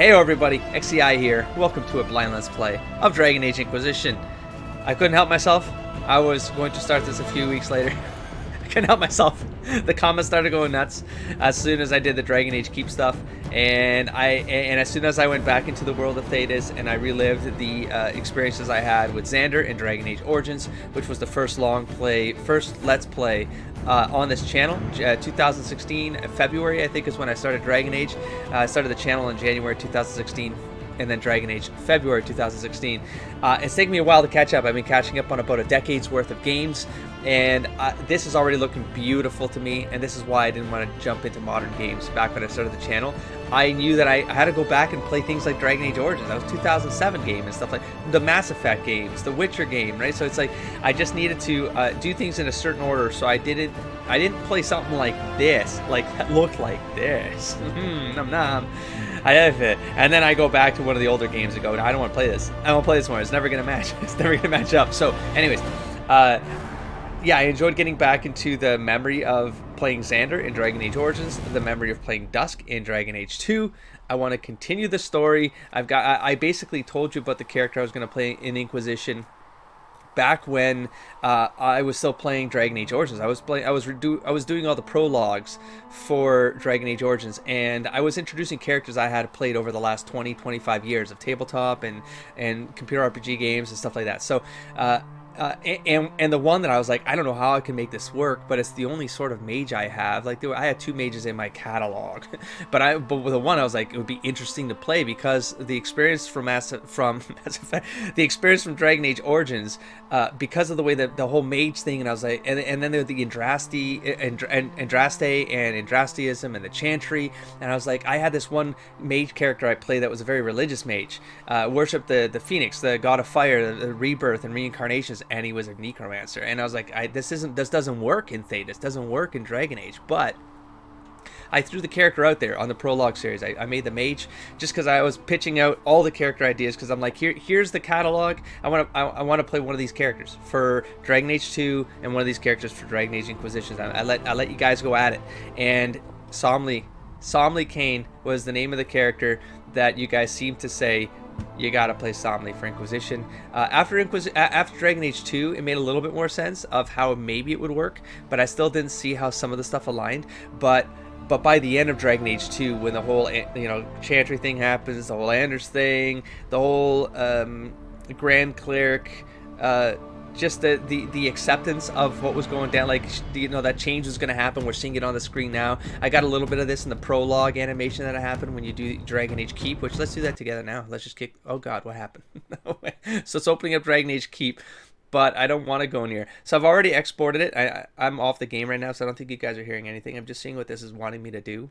Hey everybody, XCI here. Welcome to a blind let's play of Dragon Age Inquisition. I couldn't help myself. I was going to start this a few weeks later. I couldn't help myself. The comments started going nuts as soon as I did the Dragon Age Keep stuff, and as soon as I went back into the world of Thetis and I relived the experiences I had with Xander in Dragon Age Origins, which was the first let's play on this channel. 2016 February I think is when I started Dragon Age. I started the channel in January 2016, and then Dragon Age February 2016. It's taken me a while to catch up. I've been catching up on about a decade's worth of games, and this is already looking beautiful to me, and this is why I didn't want to jump into modern games back when I started the channel. I knew that I had to go back and play things like Dragon Age Origins. That was 2007 game and stuff like the Mass Effect games, the Witcher game, right? So it's like I just needed to do things in a certain order. So I didn't play something like this, like that looked like this. Nom nom. And then I go back to one of the older games and go, no, I don't want to play this. I don't want to play this one. It's never gonna match. It's never gonna match up. So, anyways, yeah, I enjoyed getting back into the memory of playing Xander in Dragon Age Origins, the memory of playing Dusk in Dragon Age 2. I want to continue the story. I basically told you about the character I was going to play in Inquisition back when I was still playing Dragon Age Origins. I was doing all the prologues for Dragon Age Origins, and I was introducing characters I had played over the last 20-25 years of tabletop and computer RPG games and stuff like that. So and the one that I was like, I don't know how I can make this work, but it's the only sort of mage I have. Like I had 2 mages in my catalog, but with the one I was like, it would be interesting to play because the experience from the experience from Dragon Age Origins, because of the way that the whole mage thing, and I was like, and then there the Andraste and Andrasteism and the Chantry, and I was like, I had this one mage character I played that was a very religious mage, worshipped the Phoenix, the god of fire, the rebirth and reincarnations, and he was a necromancer, and I was like, this doesn't work in Thetis, doesn't work in Dragon Age. But I threw the character out there on the prologue series. I made the mage just because I was pitching out all the character ideas, because I'm like, here's the catalog. I want to play one of these characters for Dragon Age 2 and one of these characters for Dragon Age Inquisition. I let you guys go at it, and Somley Kane was the name of the character that you guys seem to say you gotta play Somley for Inquisition. After Dragon Age 2, it made a little bit more sense of how maybe it would work, but I still didn't see how some of the stuff aligned. But by the end of Dragon Age 2, when the whole Chantry thing happens, the whole Anders thing, the whole Grand Cleric, just the acceptance of what was going down, like, that change was going to happen. We're seeing it on the screen now. I got a little bit of this in the prologue animation that happened when you do Dragon Age Keep, which let's do that together now. Let's just kick. Oh god, what happened? So it's opening up Dragon Age Keep, but I don't want to go near. So I've already exported it. I'm off the game right now, so I don't think you guys are hearing anything. I'm just seeing what this is wanting me to do.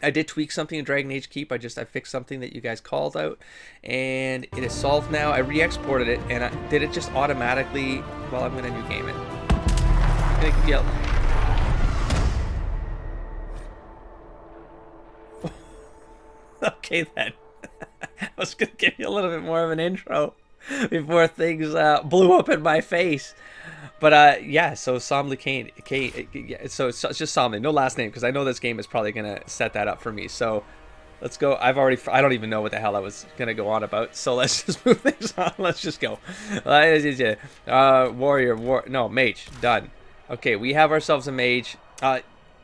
I did tweak something in Dragon Age Keep. I fixed something that you guys called out, and it is solved now. I re-exported it, and I did it just automatically. Well, I'm gonna new game it. I'm gonna yell. Okay then. I was gonna give you a little bit more of an intro before things blew up in my face. But yeah, so Somley Kane, so it's just Somley, no last name, because I know this game is probably gonna set that up for me. So let's go. I don't even know what the hell I was gonna go on about. So let's just move things on. Let's just go. Mage, done. Okay, we have ourselves a mage.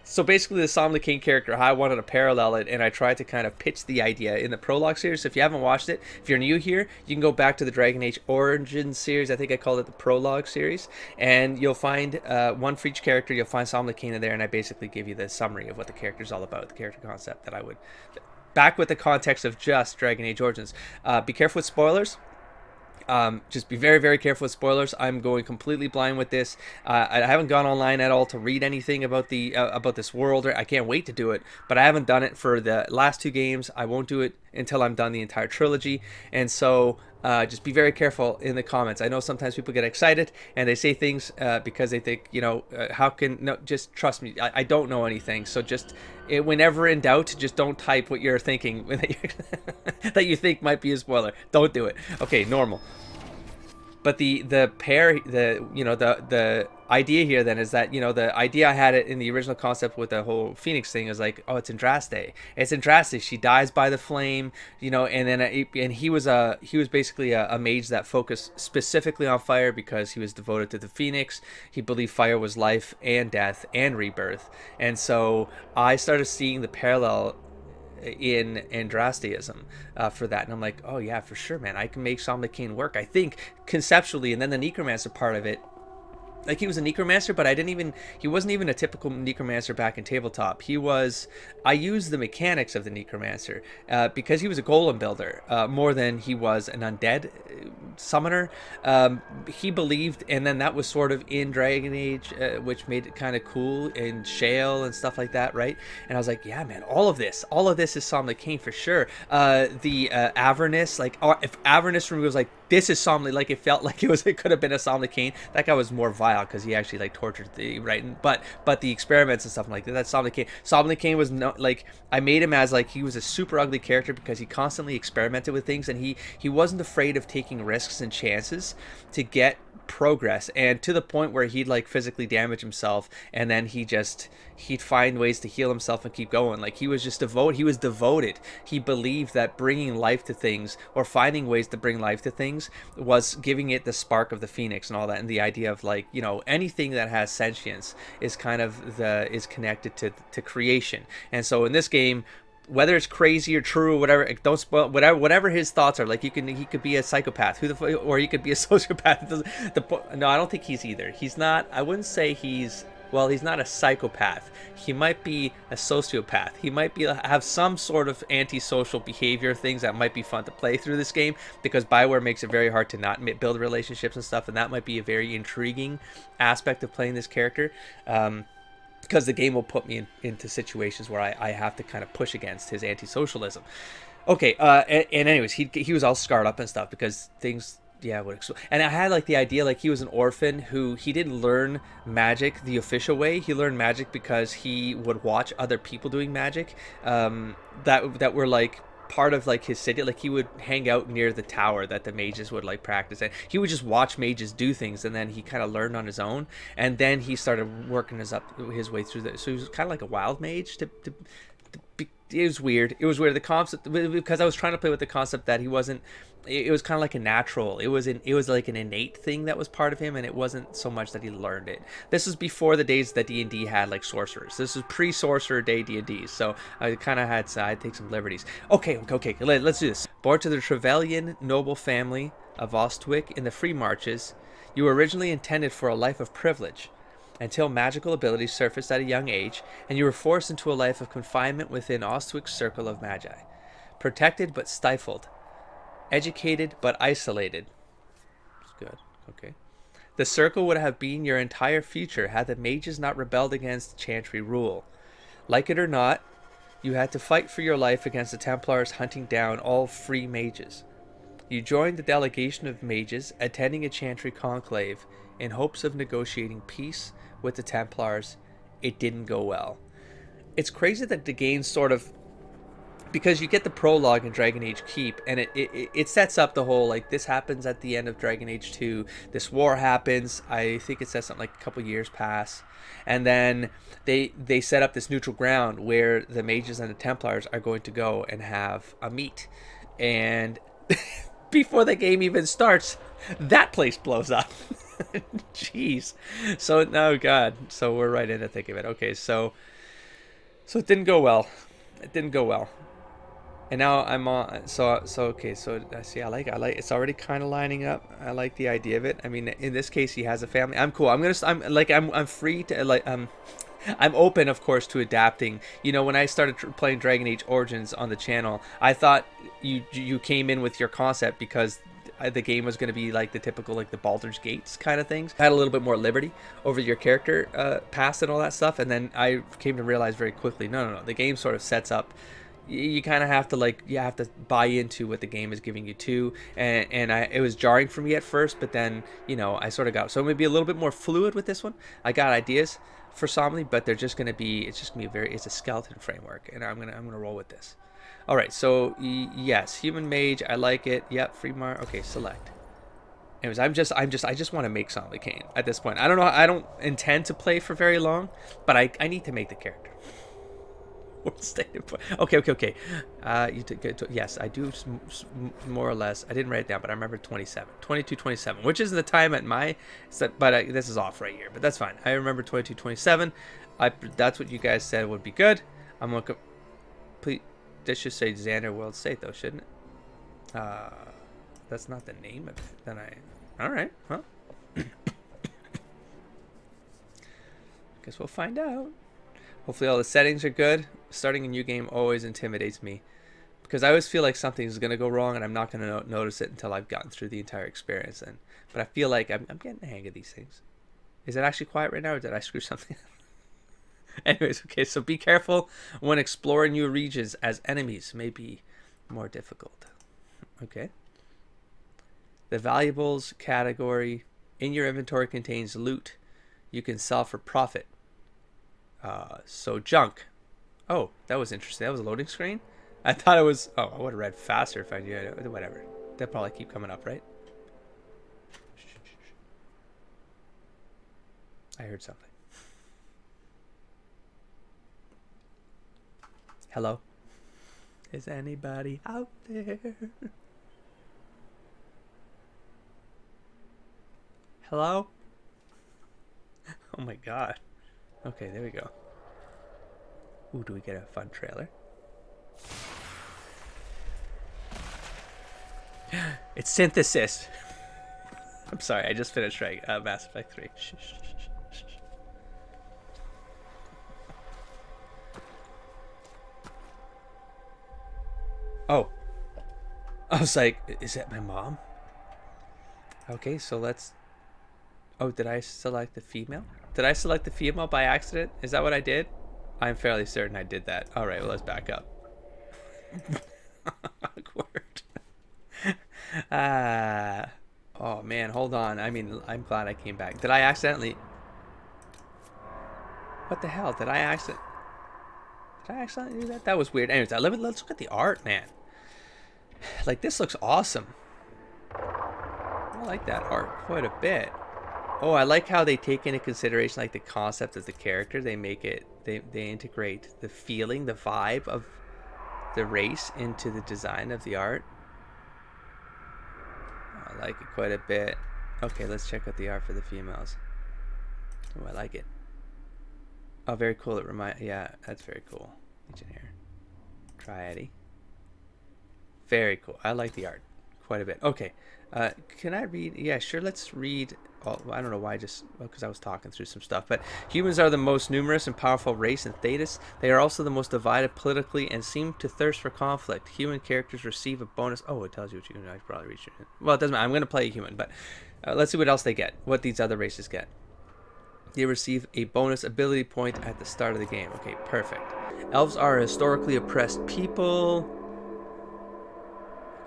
So basically, the Somley King character, how I wanted to parallel it, and I tried to kind of pitch the idea in the prologue series. So if you haven't watched it, if you're new here, you can go back to the Dragon Age Origins series. I think I called it the prologue series, and you'll find one for each character. You'll find Somley King in there, and I basically give you the summary of what the character's all about, the character concept that I would, back with the context of just Dragon Age Origins. Be careful with spoilers. Just be very, very careful with spoilers. I'm going completely blind with this. I haven't gone online at all to read anything about this world. I can't wait to do it, but I haven't done it for the last 2 games. I won't do it until I'm done the entire trilogy. And so just be very careful in the comments. I know sometimes people get excited and they say things because they think, just trust me. I don't know anything. So just whenever in doubt, just don't type what you're thinking that you think might be a spoiler. Don't do it. Okay, normal. But the pair, the idea here then is that, the idea I had it in the original concept with the whole Phoenix thing is like, oh, it's Andraste. It's Andraste. She dies by the flame, and then and he was basically a mage that focused specifically on fire because he was devoted to the Phoenix. He believed fire was life and death and rebirth. And so I started seeing the parallel in Andrasteism for that, and I'm like, oh yeah, for sure, man, I can make Somnicane work, I think, conceptually. And then the necromancer part of it, like, he was a necromancer, but he wasn't even a typical necromancer back in tabletop. I used the mechanics of the necromancer because he was a golem builder more than he was an undead summoner. He believed, and then that was sort of in Dragon Age, which made it kind of cool, in Shale and stuff like that, right? And I was like, yeah, man, all of this is Somnicane for sure. The Avernus, like, if Avernus from was like, this is Somnicane, like, it felt like it could have been a Somnicane. That guy was more vile because he actually like tortured the right, but the experiments and stuff like that. That's Somnicane. Somnicane was not like, I made him as like, he was a super ugly character because he constantly experimented with things, and he wasn't afraid of taking risks and chances to get progress, and to the point where he'd like physically damage himself, and then he'd find ways to heal himself and keep going. Like, he was devoted. He believed that bringing life to things, or finding ways to bring life to things, was giving it the spark of the phoenix and all that. And the idea of like, anything that has sentience is kind of is connected to creation. And so in this game, whether it's crazy or true or whatever, don't spoil whatever his thoughts are. Like, he could be a psychopath, or he could be a sociopath. No, I don't think he's either. He's not. I wouldn't say he's not a psychopath. He might be a sociopath. He might have some sort of antisocial behavior, things that might be fun to play through this game, because BioWare makes it very hard to not build relationships and stuff, and that might be a very intriguing aspect of playing this character. Because the game will put me into situations where I have to kind of push against his anti-socialism. Okay, and anyways, he was all scarred up and stuff because things, yeah, would explode. And I had like the idea, like, he was an orphan who, he didn't learn magic the official way. He learned magic because he would watch other people doing magic that were like part of like his city. Like, he would hang out near the tower that the mages would like practice, and he would just watch mages do things, and then he kind of learned on his own, and then he started working his way through that. So he was kind of like a wild mage it was weird. It was weird, the concept, because I was trying to play with the concept that he wasn't. It was kind of like a natural. It was like an innate thing that was part of him, and it wasn't so much that he learned it. This was before the days that D&D had like sorcerers. This was pre-sorcerer day D&D, so I kind of had to take some liberties. Okay, let's do this. Born to the Trevelyan noble family of Ostwick in the Free Marches, you were originally intended for a life of privilege, until magical abilities surfaced at a young age, and you were forced into a life of confinement within Ostwick's circle of magi. Protected but stifled. Educated but isolated. That's good. Okay. The circle would have been your entire future had the mages not rebelled against Chantry rule. Like it or not, you had to fight for your life against the Templars hunting down all free mages. You joined the delegation of mages attending a Chantry conclave in hopes of negotiating peace with the Templars. It didn't go well. It's crazy that the game sort of, because you get the prologue in Dragon Age Keep, and it sets up the whole, like, this happens at the end of Dragon Age 2, this war happens, I think it says something like a couple years pass, and then they set up this neutral ground where the mages and the Templars are going to go and have a meet, and before the game even starts, that place blows up. Jeez. So, oh god, so we're right in the thick of it. Okay, so it didn't go well. And now I'm on. So okay. So I see. I like. It's already kind of lining up. I like the idea of it. I mean, in this case, he has a family. I'm cool. I'm free to like. I'm open, of course, to adapting. When I started playing Dragon Age Origins on the channel, I thought you came in with your concept because the game was going to be like the typical, like, the Baldur's Gates kind of things. I had a little bit more liberty over your character past and all that stuff, and then I came to realize very quickly, no. The game sort of sets up. You kind of have to you have to buy into what the game is giving you too, and it was jarring for me at first, but then I sort of got, so I'm gonna be a little bit more fluid with this one. I got ideas for Somni, but they're just gonna be, it's a skeleton framework, and I'm gonna roll with this. All right, so yes, human mage, I like it. Yep, free mar. Okay, select. Anyways, I just want to make Zombie Kane at this point. I don't know. I don't intend to play for very long, but I need to make the character. Okay. Yes, I do more or less. I didn't write it down, but I remember 22-27, which is the time at my. But this is off right here, but that's fine. I remember 22-27. That's what you guys said would be good. I'm gonna complete. This should say Xander World State though, shouldn't it? That's not the name of it. Then all right. Well, guess we'll find out. Hopefully all the settings are good. Starting a new game always intimidates me because I always feel like something's going to go wrong and I'm not going to notice it until I've gotten through the entire experience. But I feel like I'm getting the hang of these things. Is it actually quiet right now or did I screw something up? Anyways, okay, so be careful when exploring new regions as enemies may be more difficult. Okay. The valuables category in your inventory contains loot you can sell for profit. So junk. Oh, that was interesting. That was a loading screen? I thought it was... Oh, I would have read faster if I knew it. Whatever. They'll probably keep coming up, right? I heard something. Hello? Is anybody out there? Hello? Oh my god. Okay, there we go. Ooh, do we get a fun trailer? It's synthesis. I'm sorry, I just finished Mass Effect 3. Shh. Oh. I was like, is that my mom? Okay, so let's... Oh, did I select the female? Did I select the female by accident? Is that what I did? I'm fairly certain I did that. All right, well, let's back up. Awkward. Oh, man, hold on. I mean, I'm glad I came back. Did I accidentally... What the hell? Did I accidentally do that? That was weird. Anyways, let's look at the art, man. Like, this looks awesome. I like that art quite a bit. Oh, I like how they take into consideration like the concept of the character. They make it, they integrate the feeling, the vibe of the race into the design of the art. I like it quite a bit. Okay, let's check out the art for the females. Oh, I like it. Oh, very cool. Yeah, that's very cool. Legionnaire. Triady. Very cool. I like the art quite a bit. Okay. Can I read? Yeah, sure. Let's read. Oh, I don't know why. Because I was talking through some stuff. But humans are the most numerous and powerful race in Thetis. They are also the most divided politically and seem to thirst for conflict. Human characters receive a bonus. Oh, it tells you what you can probably reach. Well, it doesn't matter. I'm going to play a human, but let's see what else they get. What these other races get. They receive a bonus ability point at the start of the game. Okay, perfect. Elves are a historically oppressed people.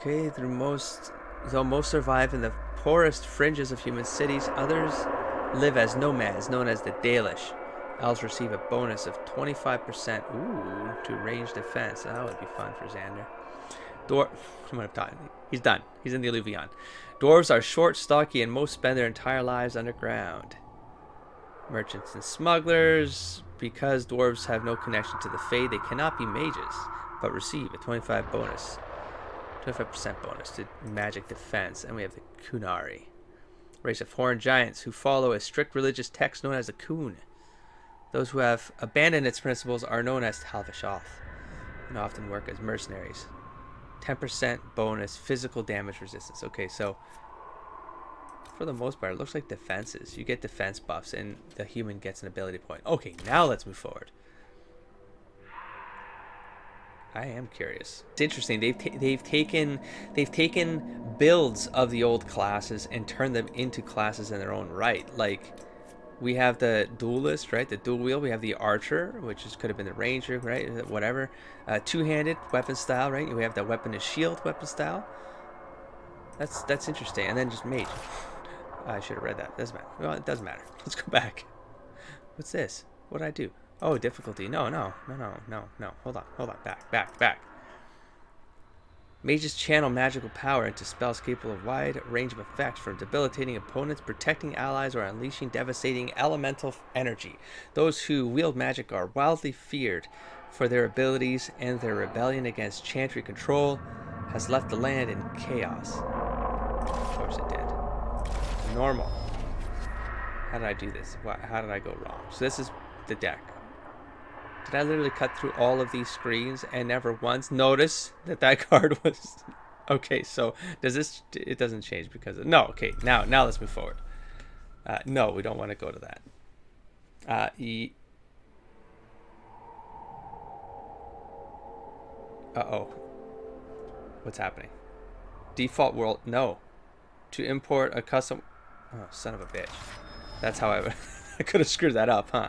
Okay, though most survive in the poorest fringes of human cities, others live as nomads, known as the Dalish. Elves receive a bonus of 25% to range defense. That would be fun for Xander. He's done. He's in the Alluvion. Dwarves are short, stocky, and most spend their entire lives underground. Merchants and smugglers. Because dwarves have no connection to the Fade, they cannot be mages, but receive a 25% bonus to magic defense. And we have the Kunari, race of horned giants who follow a strict religious text known as the Kun. Those who have abandoned its principles are known as Talvishoth and often work as mercenaries. 10% bonus physical damage resistance. Okay, so for the most part, it looks like defenses. You get defense buffs, and the human gets an ability point. Okay, now let's move forward. I am curious. It's interesting. They've taken builds of the old classes and turned them into classes in their own right. Like, we have the duelist, right? The dual wield. We have the archer, which could have been the ranger, right? Whatever. Two-handed weapon style, right? We have the weapon and shield weapon style. That's interesting. And then just mage. I should have read that. Doesn't matter. Well, it doesn't matter. Let's go back. What's this? What did I do? Oh, difficulty. No. Hold on. Back. Mages channel magical power into spells capable of wide range of effects, from debilitating opponents, protecting allies, or unleashing devastating elemental energy. Those who wield magic are wildly feared for their abilities, and their rebellion against Chantry control has left the land in chaos. Of course it did. Normal. How did I do this? How did I go wrong? So this is the deck. Did I literally cut through all of these screens and never once notice that that card was... Okay, so does this... It doesn't change because of... No, okay, now let's move forward. No, we don't want to go to that. Uh-oh. What's happening? Default world... No. To import a custom... Oh, son of a bitch. That's how I... I could have screwed that up, huh?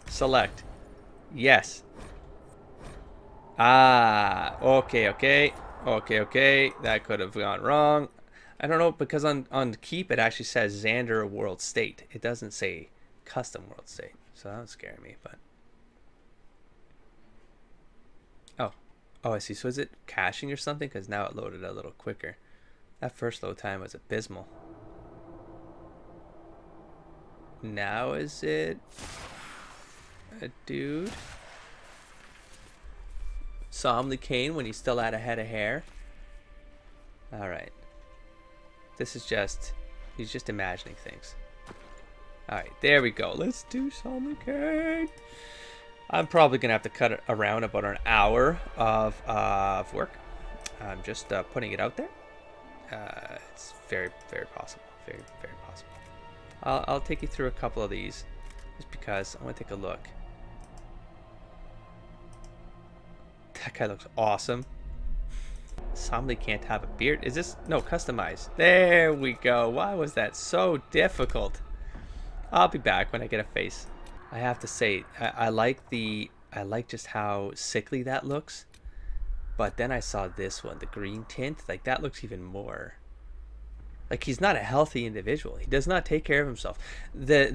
Select. Yes. Okay. That could have gone wrong. I don't know, because on Keep it actually says Xander World State. It doesn't say Custom World State. So that would scare me, but... Oh, I see. So is it caching or something? Because now it loaded a little quicker. That first load time was abysmal. Now is it... a dude? Somley Kane when he still had a head of hair. Alright. This is just... He's just imagining things. Alright, there we go. Let's do Somley Kane. I'm probably going to have to cut it around about an hour of work. I'm just putting it out there. It's very, very possible. Very, very possible. I'll take you through a couple of these just because I want to take a look. That guy looks awesome. Somebody can't have a beard. Is this... No, customize. There we go. Why was that so difficult? I'll be back when I get a face. I have to say, I like just how sickly that looks. But then I saw this one, the green tint. Like, that looks even more... Like, he's not a healthy individual. He does not take care of himself. The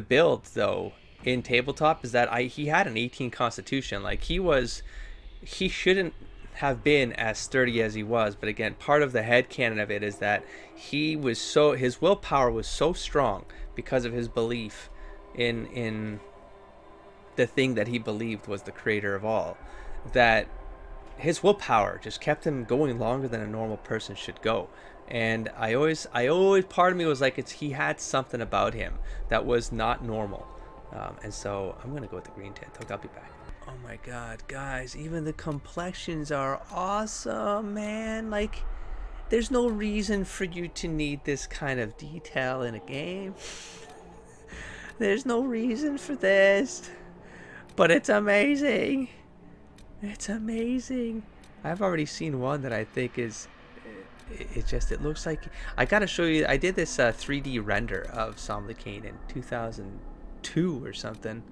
build, though, in tabletop is that he had an 18 constitution. Like, he shouldn't have been as sturdy as he was. But again, part of the headcanon of it is that his willpower was so strong because of his belief in the thing that he believed was the creator of all, that his willpower just kept him going longer than a normal person should go. And I always part of me was like, he had something about him that was not normal. And so I'm gonna go with the green tint. I'll be back. Oh my god, guys, even the complexions are awesome, man. Like, there's no reason for you to need this kind of detail in a game. There's no reason for this, but it's amazing. It's amazing. I've already seen one that I think is... It looks like... I gotta show you... I did this 3D render of Somley Kane in 2002 or something.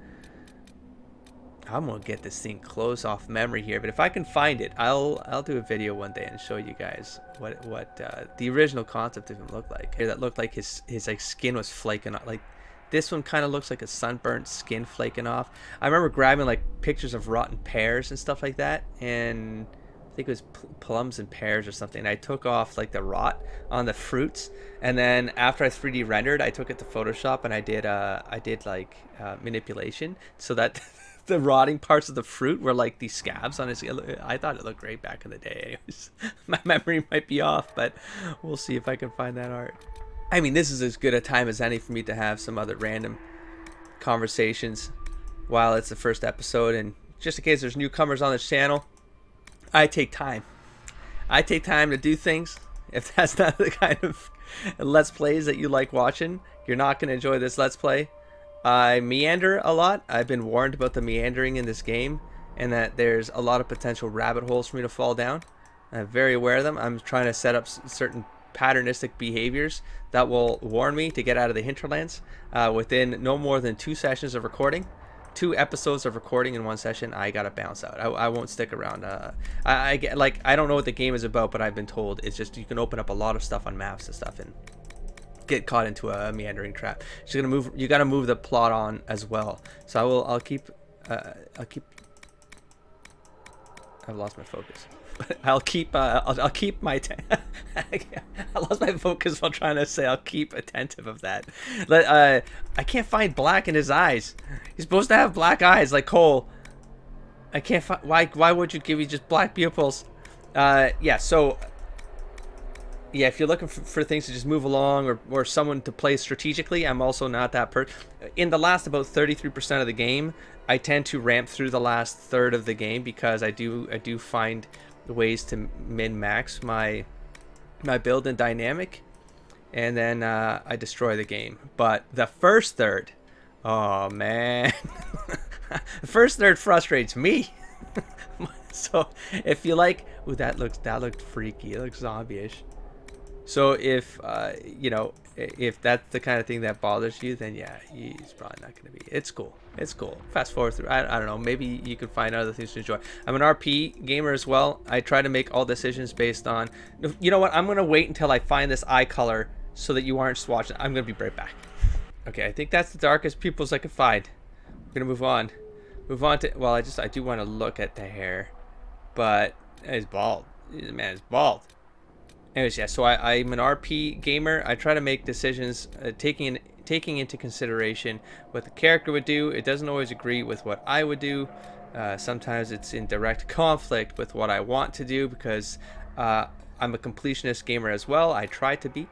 I'm gonna get this thing close off memory here, but if I can find it, I'll do a video one day and show you guys what the original concept of him looked like. That looked like his like skin was flaking off. Like, this one kind of looks like a sunburnt skin flaking off. I remember grabbing like pictures of rotten pears and stuff like that, and I think it was plums and pears or something. I took off like the rot on the fruits, and then after I 3D rendered, I took it to Photoshop and I did like manipulation so that the rotting parts of the fruit were like these scabs on his... I thought it looked great back in the day. Anyways, my memory might be off, but we'll see if I can find that art. I mean, this is as good a time as any for me to have some other random conversations while it's the first episode. And just in case there's newcomers on this channel, I take time. I take time to do things. If that's not the kind of Let's Plays that you like watching, you're not going to enjoy this Let's Play. I meander a lot. I've been warned about the meandering in this game, and that there's a lot of potential rabbit holes for me to fall down. I'm very aware of them. I'm trying to set up certain patternistic behaviors that will warn me to get out of the hinterlands within no more than 2 sessions of recording. 2 episodes of recording in 1 session, I gotta bounce out. I won't stick around. I don't know what the game is about, but I've been told it's just you can open up a lot of stuff on maps and stuff and get caught into a meandering trap. You gotta move the plot on as well. So I'll keep I've lost my focus. I'll keep I'll keep my I lost my focus while trying to say I'll keep attentive of that. I can't find black in his eyes. He's supposed to have black eyes like Cole. I can't find why would you give me just black pupils? Yeah, so yeah, if you're looking for things to just move along or someone to play strategically, I'm also not that in the last about 33% of the game, I tend to ramp through the last third of the game because I do find ways to min-max my build and dynamic, and then I destroy the game. But the first third, oh man, the first third frustrates me. So if you like, ooh, that looked freaky. It looks zombie-ish. So if you know, if that's the kind of thing that bothers you, then yeah, he's probably not going to be. It's cool. It's cool. Fast forward through. I don't know. Maybe you can find other things to enjoy. I'm an RP gamer as well. I try to make all decisions based on. You know what? I'm going to wait until I find this eye color so that you aren't swatching. I'm going to be right back. Okay, I think that's the darkest pupils I could find. I'm going to move on. Move on to. Well, I do want to look at the hair, but he's bald. The man is bald. Anyways, yeah, so I'm an RP gamer. I try to make decisions taking into consideration what the character would do. It doesn't always agree with what I would do. Sometimes it's in direct conflict with what I want to do because I'm a completionist gamer as well. I try to be.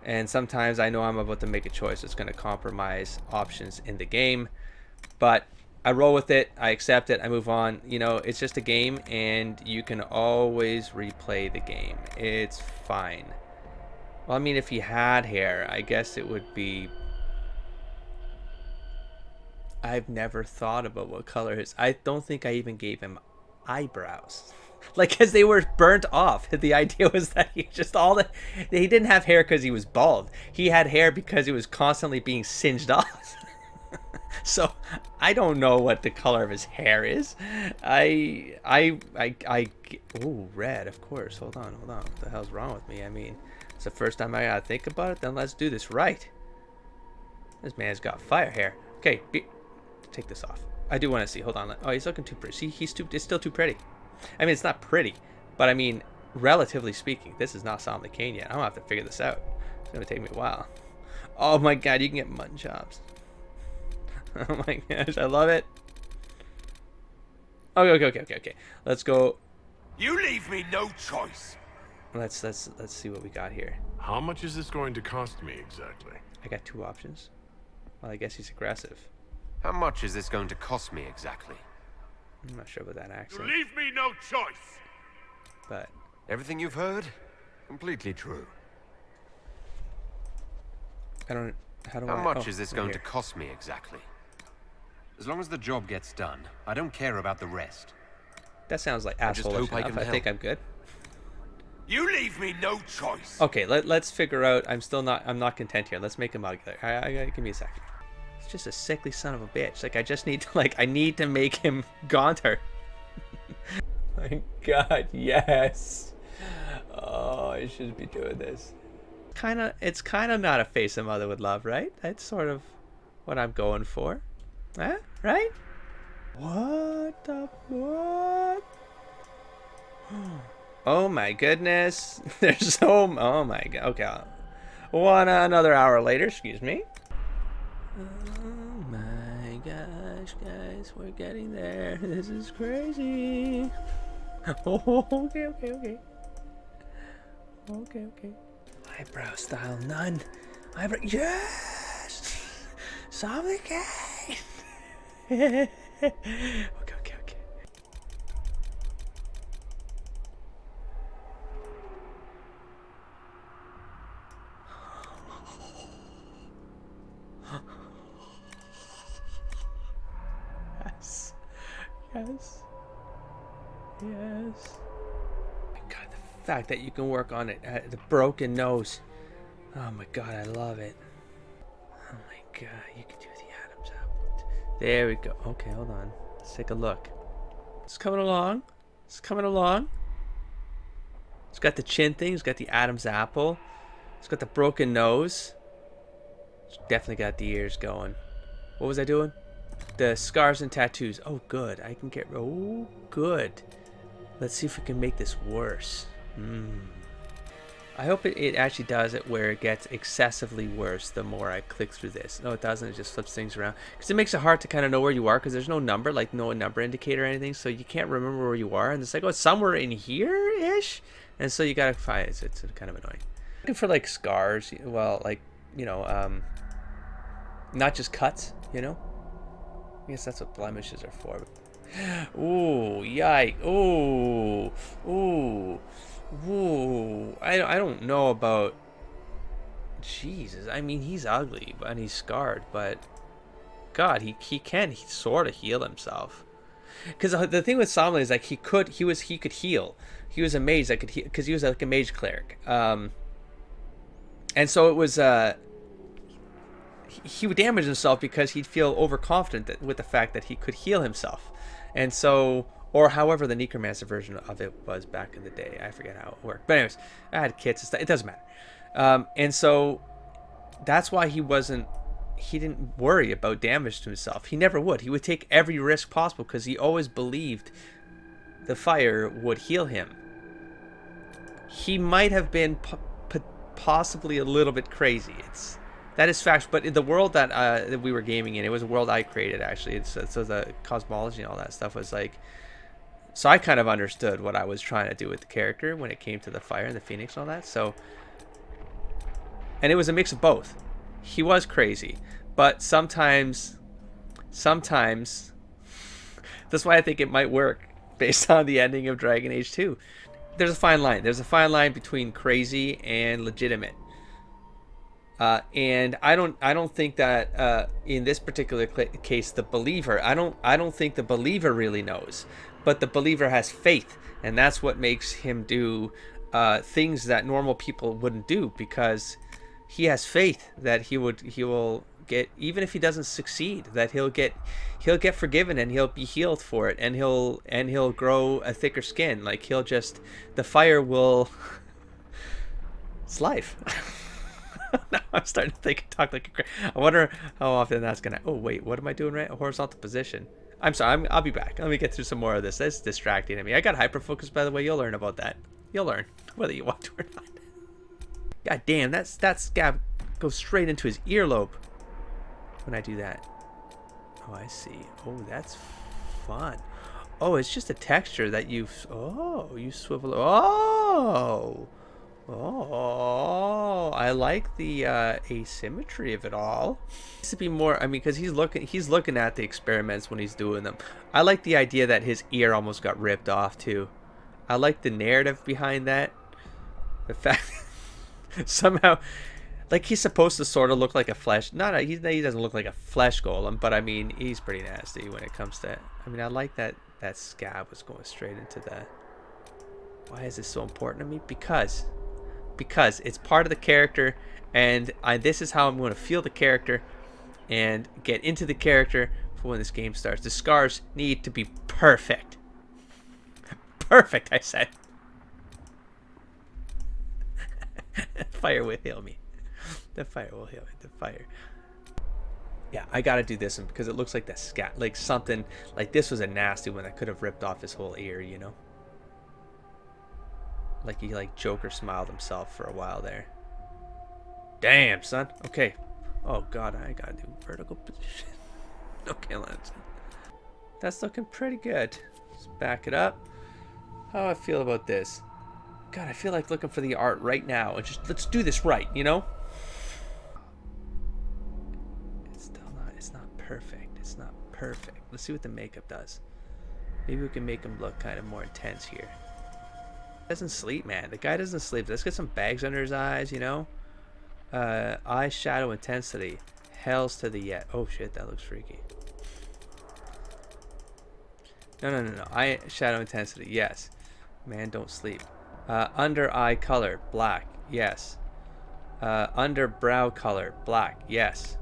And sometimes I know I'm about to make a choice that's going to compromise options in the game. But I roll with it, I accept it, I move on. You know, it's just a game, and you can always replay the game. It's fine. Well, I mean, if he had hair, I guess it would be... I've never thought about what color his... I don't think I even gave him eyebrows. Like, because they were burnt off. The idea was that he just he didn't have hair because he was bald. He had hair because he was constantly being singed off. So I don't know what the color of his hair is. Oh, red, of course. Hold on. What the hell's wrong with me? I mean, it's the first time I gotta think about it. Then let's do this right. This man's got fire hair. Okay, take this off. I do want to see. Hold on. Oh, he's looking too pretty. See, it's still too pretty. I mean, it's not pretty, but I mean, relatively speaking, this is not Solomon Kane yet. I'm gonna have to figure this out. It's gonna take me a while. Oh my god, you can get mutton chops. Oh my gosh, I love it. Okay. Let's go. You leave me no choice. Let's see what we got here. How much is this going to cost me exactly? I got two options. Well, I guess he's aggressive. How much is this going to cost me exactly? I'm not sure about that accent. You leave me no choice. But everything you've heard, completely true. I don't. How much is this going to cost me exactly? As long as the job gets done, I don't care about the rest. That sounds like asshole enough. I think I'm good. You leave me no choice. Okay, let's figure out. I'm not content here. Let's make him ugly. Give me a second. It's just a sickly son of a bitch. Like, I just need to I need to make him gaunter. My god, yes. Oh, I should be doing this. It's kind of not a face a mother would love, right? That's sort of what I'm going for. Huh? Right? What? Oh my goodness. There's so... Oh my god. Okay. Another hour later, excuse me. Oh my gosh, guys. We're getting there. This is crazy. Oh, okay. Okay. Eyebrow style, none. Eyebrow... Yes! Something again. Okay. Yes. My god, the fact that you can work on it, the broken nose. Oh my god, I love it. Oh my god, you can do the Adam's apple. There we go. Okay, hold on. Let's take a look. It's coming along. It's got the chin thing. It's got the Adam's apple. It's got the broken nose. It's definitely got the ears going. What was I doing? The scars and tattoos. Oh, good. I can get... Oh, good. Let's see if we can make this worse. I hope it actually does it where it gets excessively worse the more I click through this. No, it doesn't. It just flips things around. Because it makes it hard to kind of know where you are, because there's no number, like no number indicator or anything. So you can't remember where you are. And it's like, oh, it's somewhere in here-ish. And so you got to find it. It's kind of annoying. Looking for like scars. Well, like, you know, not just cuts, you know. I guess that's what blemishes are for. Ooh, yike. Ooh, ooh. Ooh, I don't know about Jesus. I mean, he's ugly and he's scarred, but God, he can sort of heal himself. Because the thing with Somlin is like he could heal. He was a mage that could heal because he was like a mage cleric. And so it was he would damage himself because he'd feel overconfident with the fact that he could heal himself, and so. Or however the necromancer version of it was back in the day. I forget how it worked. But anyways, I had kits and stuff. It doesn't matter. And so that's why he didn't worry about damage to himself. He never would. He would take every risk possible because he always believed the fire would heal him. He might have been possibly a little bit crazy. That is fact. But in the world that we were gaming in, it was a world I created, actually. So the cosmology and all that stuff was like... So I kind of understood what I was trying to do with the character when it came to the fire and the phoenix and all that. So, and it was a mix of both. He was crazy, but sometimes that's why I think it might work based on the ending of Dragon Age 2. There's a fine line. There's a fine line between crazy and legitimate. And I don't think that in this particular case, the believer, I don't think the believer really knows. But the believer has faith, and that's what makes him do things that normal people wouldn't do, because he has faith that he will get, even if he doesn't succeed, that he'll get forgiven and he'll be healed for it, and he'll grow a thicker skin. Like the fire will. It's life. Now I'm starting to talk like I wonder how often that's gonna. Oh wait, what am I doing right? A horizontal position. I'm sorry, I'll be back. Let me get through some more of this. That's distracting to me. I got hyperfocus, by the way. You'll learn about that. You'll learn whether you want to or not. God damn, that scab goes straight into his earlobe when I do that. Oh, I see. Oh, that's fun. Oh, it's just a texture that you swivel. Oh, I like the asymmetry of it all. It needs to be more. I mean, because he's looking at the experiments when he's doing them. I like the idea that his ear almost got ripped off too. I like the narrative behind that. The fact somehow, like, he's supposed to sort of look like a flesh. He doesn't look like a flesh golem, but I mean, he's pretty nasty when it comes to. I mean, I like that scab was going straight into the. Why is this so important to me? Because it's part of the character, and this is how I'm going to feel the character and get into the character for when this game starts. The scars need to be perfect. Perfect, I said. Fire will heal me. The fire will heal me. The fire. Yeah, I gotta do this one because it looks like that scat, like something like this was a nasty one that could have ripped off his whole ear, you know. Like he Joker smiled himself for a while there. Damn, son. Okay. Oh god, I gotta do vertical position. Okay, that's looking pretty good. Just back it up. How do I feel about this? God, I feel like looking for the art right now. And just let's do this right, you know? It's not perfect. It's not perfect. Let's see what the makeup does. Maybe we can make him look kind of more intense here. Doesn't sleep, man. The guy doesn't sleep. Let's get some bags under his eyes, you know. Eye shadow intensity. Hells to the yet. Oh shit, that looks freaky. No. Eye shadow intensity. Yes. Man, don't sleep. Under eye color. Black. Yes. Under brow color. Black. Yes.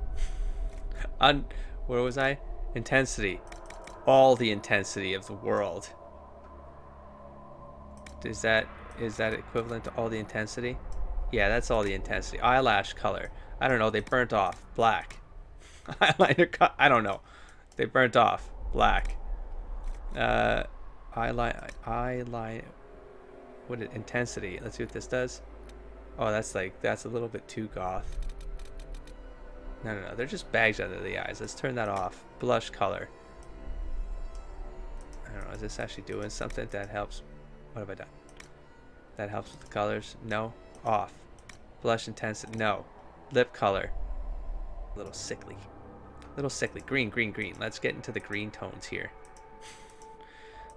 Where was I? Intensity. All the intensity of the world. Is that equivalent to all the intensity? Yeah, that's all the intensity. Eyelash color. I don't know. They burnt off. Black. Eyeliner cut. I don't know. They burnt off. Black. Eyeliner. What is intensity? Let's see what this does. Oh, that's a little bit too goth. No. They're just bags under the eyes. Let's turn that off. Blush color. I don't know. Is this actually doing something that helps? What have I done? That helps with the colors? No. Off. Blush intensity. No. Lip color. A little sickly. Green. Let's get into the green tones here.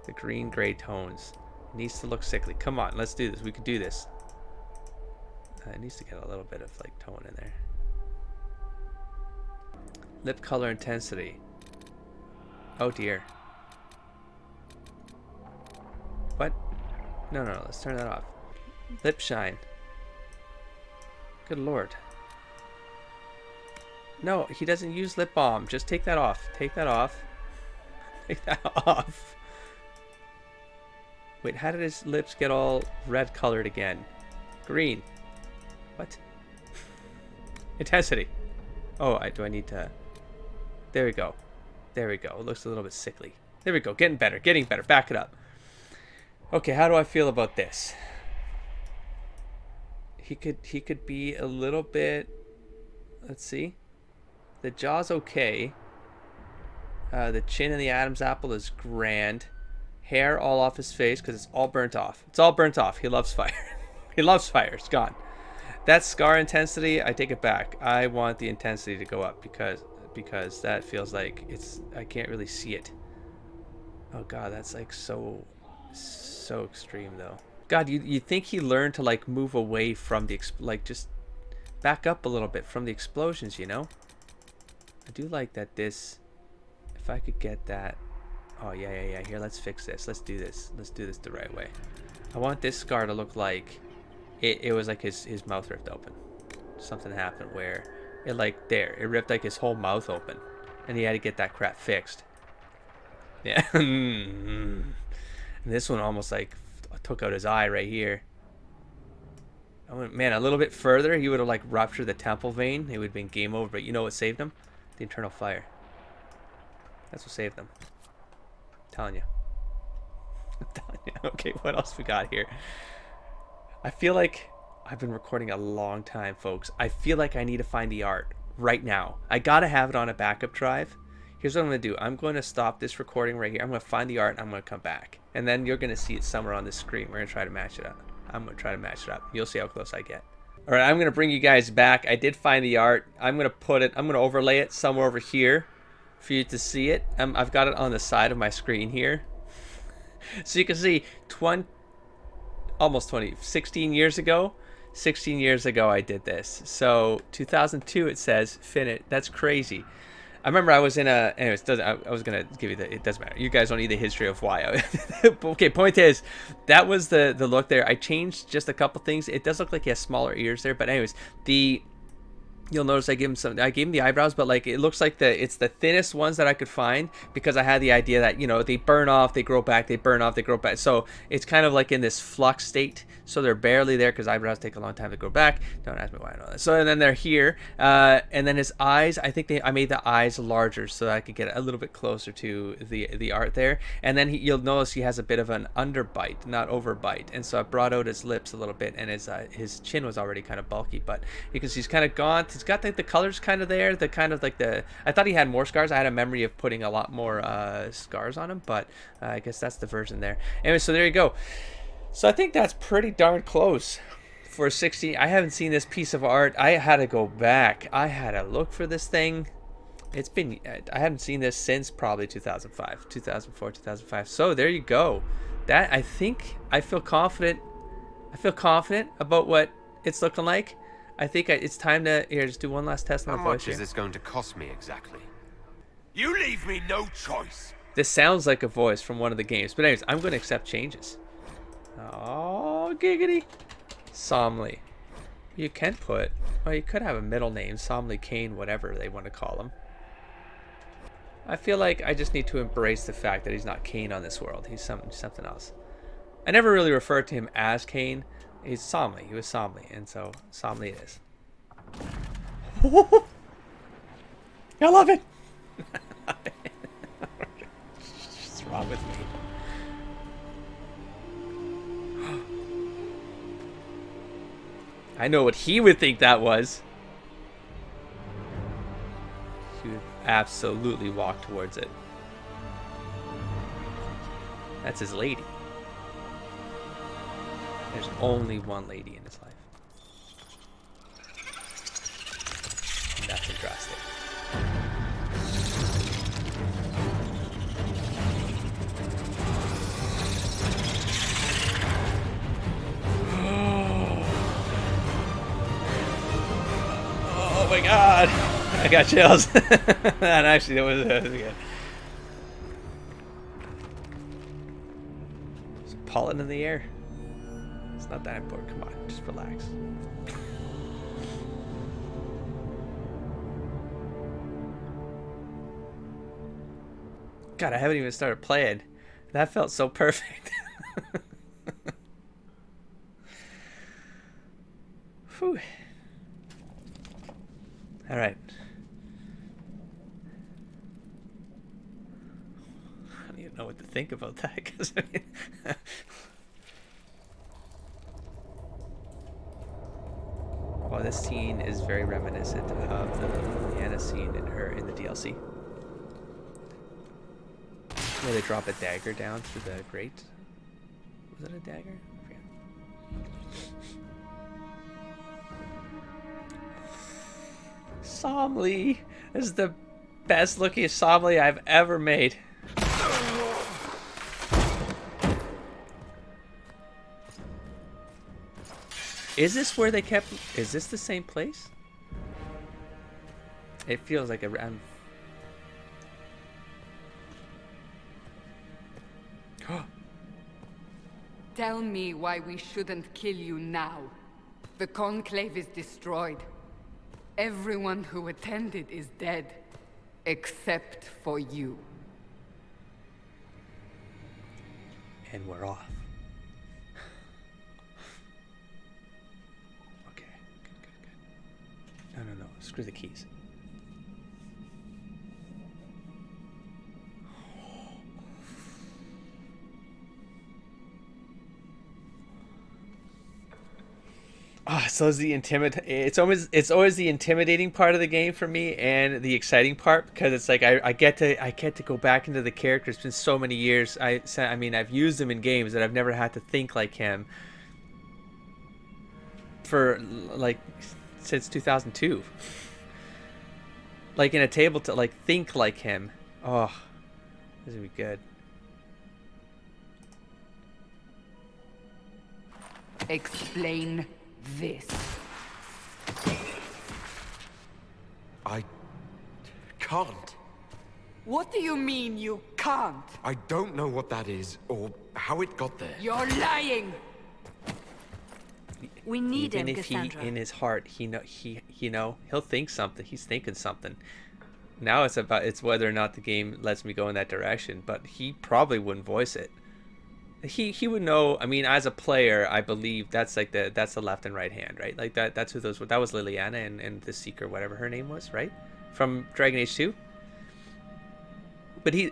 The green gray tones. It needs to look sickly. Come on, let's do this. We can do this. It needs to get a little bit of like tone in there. Lip color intensity. Oh dear. What? No. Let's turn that off. Lip shine. Good lord. No, he doesn't use lip balm. Just take that off. Take that off. Take that off. Wait, how did his lips get all red colored again? Green. What? Intensity. Oh, do I need to... There we go. It looks a little bit sickly. There we go. Getting better. Back it up. Okay, how do I feel about this? He could be a little bit... Let's see. The jaw's okay. The chin and the Adam's apple is grand. Hair all off his face because it's all burnt off. He loves fire. It's gone. That scar intensity, I take it back. I want the intensity to go up because that feels like I can't really see it. Oh god, that's like so extreme though. God, you think he learned to like move away from the just back up a little bit from the explosions, you know? I do like that this, if I could get that. Oh yeah. Here, let's fix this. Let's do this the right way. I want this scar to look like it was like his mouth ripped open. Something happened where it ripped like his whole mouth open, and he had to get that crap fixed. Yeah. And this one almost like took out his eye right here. I went, man, a little bit further, he would have like ruptured the temple vein. It would have been game over. But you know what saved him? The internal fire. That's what saved him. I'm telling you. Okay, what else we got here? I feel like I've been recording a long time, folks. I feel like I need to find the art right now. I gotta have it on a backup drive. Here's what I'm gonna do. I'm going to stop this recording right here. I'm gonna find the art and I'm gonna come back. And then you're gonna see it somewhere on the screen. We're gonna try to match it up. I'm gonna try to match it up. You'll see how close I get. All right, I'm gonna bring you guys back. I did find the art. I'm gonna overlay it somewhere over here for you to see it. I've got it on the side of my screen here. So you can see 16 years ago I did this. So 2002 it says finish. That's crazy. I remember I was in a, anyways, I was gonna give you the, it doesn't matter, you guys don't need the history of why. Okay, point is, that was the look there. I changed just a couple things. It does look like he has smaller ears there, but anyways, you'll notice I gave him the eyebrows, but like it looks like it's the thinnest ones that I could find, because I had the idea that, you know, they burn off, they grow back, they burn off, they grow back. So it's kind of like in this flux state. So they're barely there because eyebrows take a long time to grow back. Don't ask me why I know that. So and then they're here, and then his eyes. I think I made the eyes larger so that I could get a little bit closer to the art there. And then you'll notice he has a bit of an underbite, not overbite. And so I brought out his lips a little bit, and his chin was already kind of bulky, but you can see he's kind of gaunt. He's got the colors kind of there. The kind of like I thought he had more scars. I had a memory of putting a lot more scars on him, but I guess that's the version there. Anyway, so there you go. So I think that's pretty darn close for 16. I haven't seen this piece of art. I had to go back. I had to look for this thing. I haven't seen this since probably 2005, 2004, 2005. So there you go. That, I think, I feel confident about what it's looking like. I think it's time to, here, just do one last test on the voice. How much is this going to cost me exactly? You leave me no choice. This sounds like a voice from one of the games. But anyways, I'm going to accept changes. Oh, giggity. Somley. You can put, well, you could have a middle name, Somley, Kane, whatever they want to call him. I feel like I just need to embrace the fact that he's not Kane on this world. He's something else. I never really referred to him as Kane. He's Somley. He was Somley, and so Somley it is. I love it. What's wrong with me? I know what he would think that was. He would absolutely walk towards it. That's his lady. There's only one lady in his life. And that's drastic. Oh my god! I got chills. That actually, that was good. There's pollen in the air. It's not that important. Come on, just relax. God, I haven't even started playing. That felt so perfect. Whew. All right. I don't even know what to think about that, because I mean, well, this scene is very reminiscent of the Liliana scene in the DLC, where they drop a dagger down through the grate. Was it a dagger? I forget. Somley. This is the best looking Somley I've ever made. Is this where they kept... Is this the same place? It feels like a... Tell me why we shouldn't kill you now. The Conclave is destroyed. Everyone who attended is dead. Except for you. And we're off. Okay, good. No. Screw the keys. Oh, so is the it's always the intimidating part of the game for me, and the exciting part, because it's like I get to go back into the character. It's been so many years. I mean, I've used him in games that I've never had to think like him for like since 2002. Like in a table to like think like him. Oh, this would be good. Explain this. I can't. What do you mean you can't? I don't know what that is or how it got there. You're lying! We need Even him, if Cassandra. he in his heart he'll think something. He's thinking something. Now it's whether or not the game lets me go in that direction, but he probably wouldn't voice it. He would know. I mean, as a player, I believe that's like that's the left and right hand, right? Like that's who those were. That was Liliana and the Seeker, whatever her name was, right? From Dragon Age 2. But he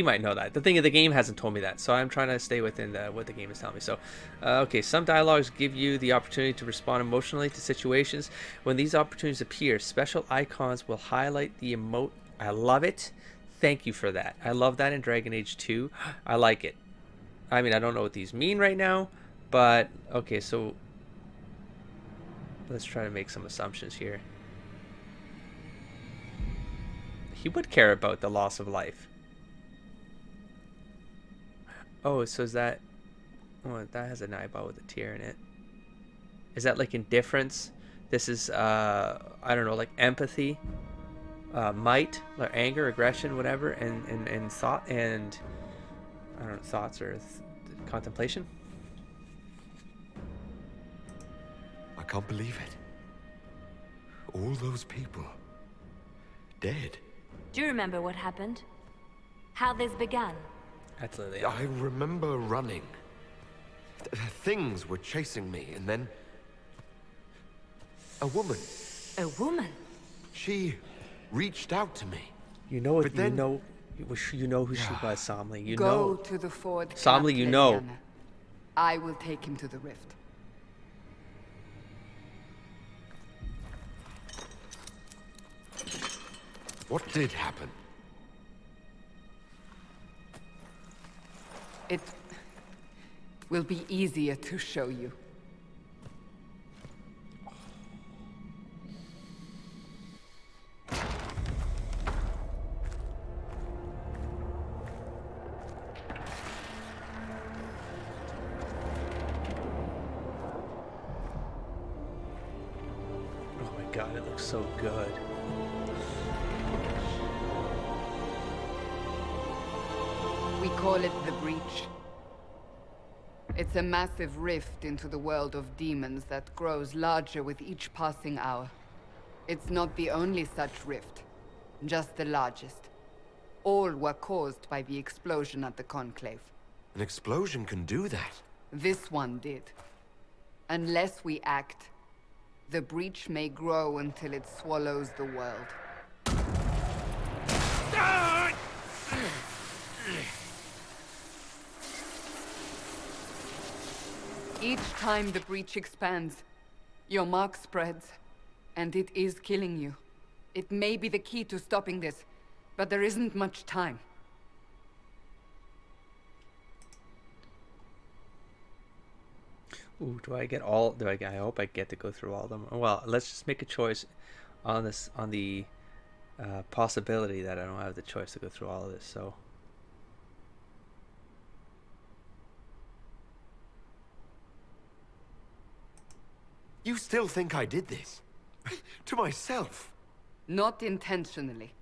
might know that. The thing is, the game hasn't told me that, so I'm trying to stay within what the game is telling me. So, okay, some dialogues give you the opportunity to respond emotionally to situations. When these opportunities appear, special icons will highlight the emote. I love it. Thank you for that. I love that in Dragon Age 2. I like it. I mean, I don't know what these mean right now, but okay, so let's try to make some assumptions here. He would care about the loss of life. Oh, so is that... Oh, that has an eyeball with a tear in it. Is that like indifference? This is, I don't know, like empathy, might, or anger, aggression, whatever, and thought, and I don't know, thoughts or contemplation. I can't believe it. All those people dead. Do you remember what happened? How this began? That's Lily. I remember running. Things were chasing me, and then a woman. A woman? She reached out to me. You know what? But then- You know who she was, Somley. You Go know. to the Ford Somley, camp, you know. Liliana. I will take him to the rift. What did happen? It will be easier to show you. Oh my god, it looks so good. We call it the Breach. It's a massive rift into the world of demons that grows larger with each passing hour. It's not the only such rift, just the largest. All were caused by the explosion at the Conclave. An explosion can do that. This one did. Unless we act, the Breach may grow until it swallows the world. Each time the Breach expands, your mark spreads, and it is killing you. It may be the key to stopping this, but there isn't much time. Ooh, do I get all? I hope I get to go through all of them. Well, let's just make a choice on this, on the possibility that I don't have the choice to go through all of this. So. You still think I did this? To myself? Not intentionally.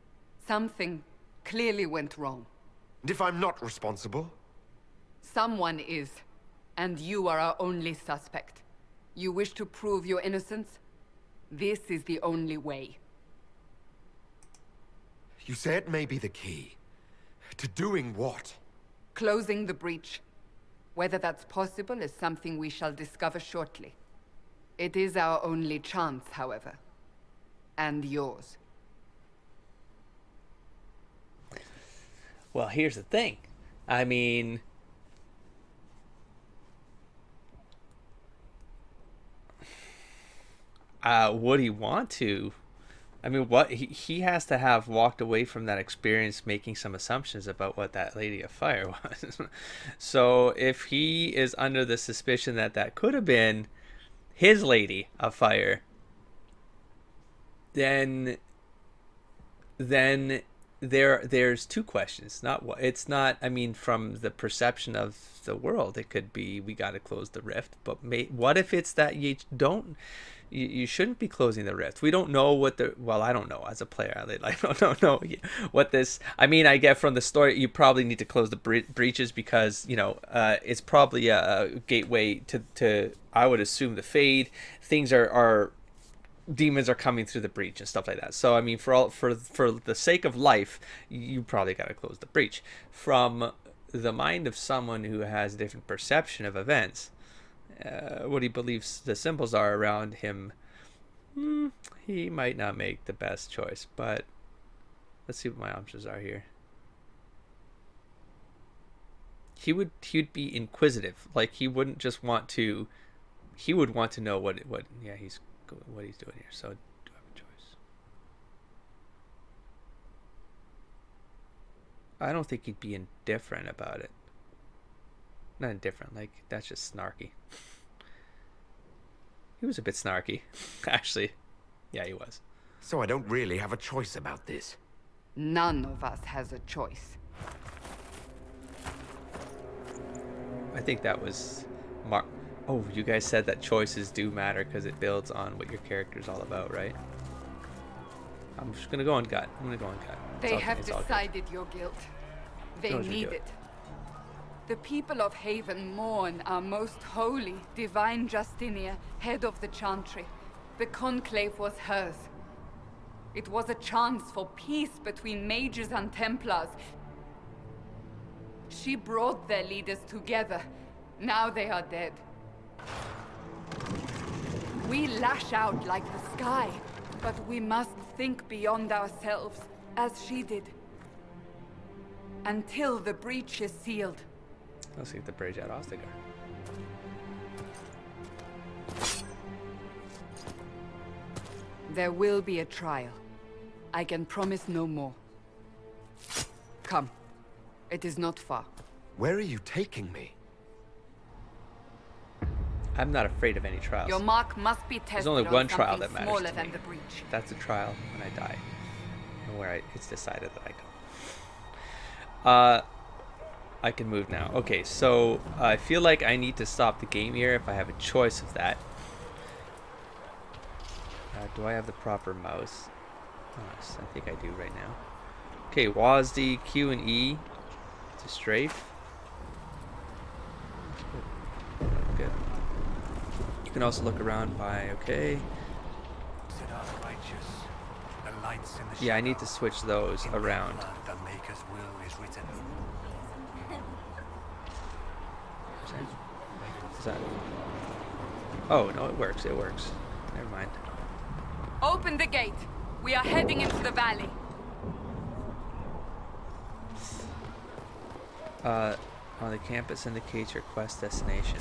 Something clearly went wrong. And if I'm not responsible? Someone is, and you are our only suspect. You wish to prove your innocence? This is the only way. You say it may be the key. To doing what? Closing the Breach. Whether that's possible is something we shall discover shortly. It is our only chance, however. And yours. Well, here's the thing. I mean, would he want to? I mean, what he has to have walked away from that experience making some assumptions about what that Lady of Fire was. So if he is under the suspicion that that could have been his Lady of Fire, then there's two questions. It's not. I mean, from the perception of the world, it could be we got to close the rift. But what if it's that you don't? You shouldn't be closing the rift. We don't know what the. Well, I don't know as a player. I don't know what this. I mean, I get from the story, you probably need to close the breaches because it's probably a gateway to. I would assume the Fade. Things are demons are coming through the breach and stuff like that. So I mean, for the sake of life, you probably got to close the breach. From the mind of someone who has a different perception of events, what he believes the symbols are around him, he might not make the best choice. But let's see what my options are here. He'd be inquisitive. Like he wouldn't just want to. He would want to know what he's doing here. So do I have a choice? I don't think he'd be indifferent about it. Not indifferent, like that's just snarky. He was a bit snarky, actually. Yeah, he was. So I don't really have a choice about this. None of us has a choice. I think that was Mark. Oh, you guys said that choices do matter because it builds on what your character's all about, right? I'm just gonna go on gut. They have decided your guilt. They Don't you need do it. it. The people of Haven mourn our most holy, divine Justinia, head of the Chantry. The Conclave was hers. It was a chance for peace between mages and Templars. She brought their leaders together. Now they are dead. We lash out like the sky, but we must think beyond ourselves, as she did. Until the breach is sealed. Let's see if the bridge at Ostigar. There will be a trial. I can promise no more. Come. It is not far. Where are you taking me? I'm not afraid of any trials. Your mark must be tested. There's only one trial something that matters smaller to than me. the breach. That's a trial when I die. And where it's decided that I go. I can move now. Okay, so I feel like I need to stop the game here if I have a choice of that. Do I have the proper mouse? Oh, yes, I think I do right now. Okay, WASD, Q and E to strafe. Good. You can also look around by, okay. Yeah, I need to switch those around. Is that... Oh, no, it works, it works. Never mind. Open the gate. We are heading into the valley. On the campus indicates your quest destination.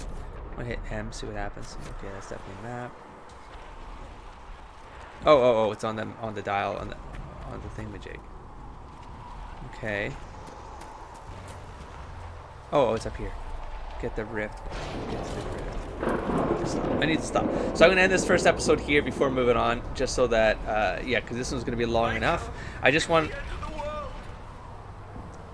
I'm gonna hit M, see what happens. Okay, that's definitely a map. Oh, it's on the dial on the thingamajig. Okay. Oh, it's up here. Get the rift. Get to the rift. I need to stop. So I'm gonna end this first episode here before moving on, just so that yeah, because this one's gonna be long enough. I just want.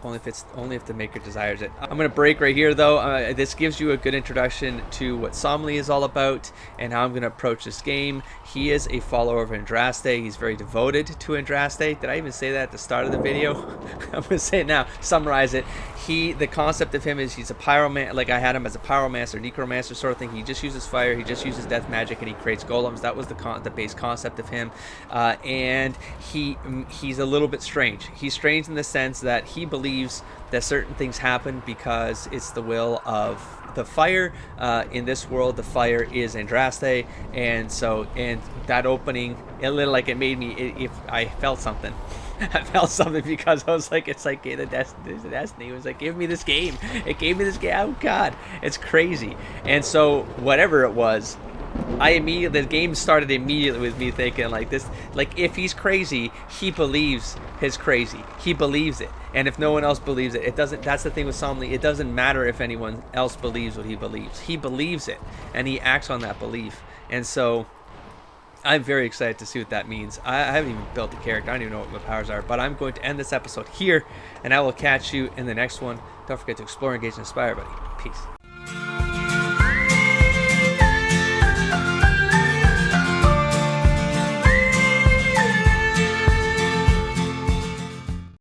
Only if the maker desires it. I'm gonna break right here though. This gives you a good introduction to what Somli is all about and how I'm gonna approach this game. He is a follower of Andraste. He's very devoted to Andraste. Did I even say that at the start of the video? I'm gonna say it now. Summarize it. The concept of him is he's a pyroman. Like I had him as a pyromancer, necromancer sort of thing. He just uses fire. He just uses death magic, and he creates golems. That was the base concept of him. And he's a little bit strange. He's strange in the sense that he believes that certain things happen because it's the will of the fire. In this world, the fire is Andraste, and that opening, it made me. If I felt something. I felt something because I was like, it's like the Destiny. It was like, give me this game. It gave me this game. Oh God, it's crazy. And so whatever it was, the game started immediately with me thinking like this, like if he's crazy, he believes his crazy. He believes it. And if no one else believes it, it doesn't. That's the thing with Somli. It doesn't matter if anyone else believes what he believes. He believes it, and he acts on that belief. And so I'm very excited to see what that means. I haven't even built the character. I don't even know what my powers are. But I'm going to end this episode here, and I will catch you in the next one. Don't forget to explore, engage, and inspire, buddy. Peace.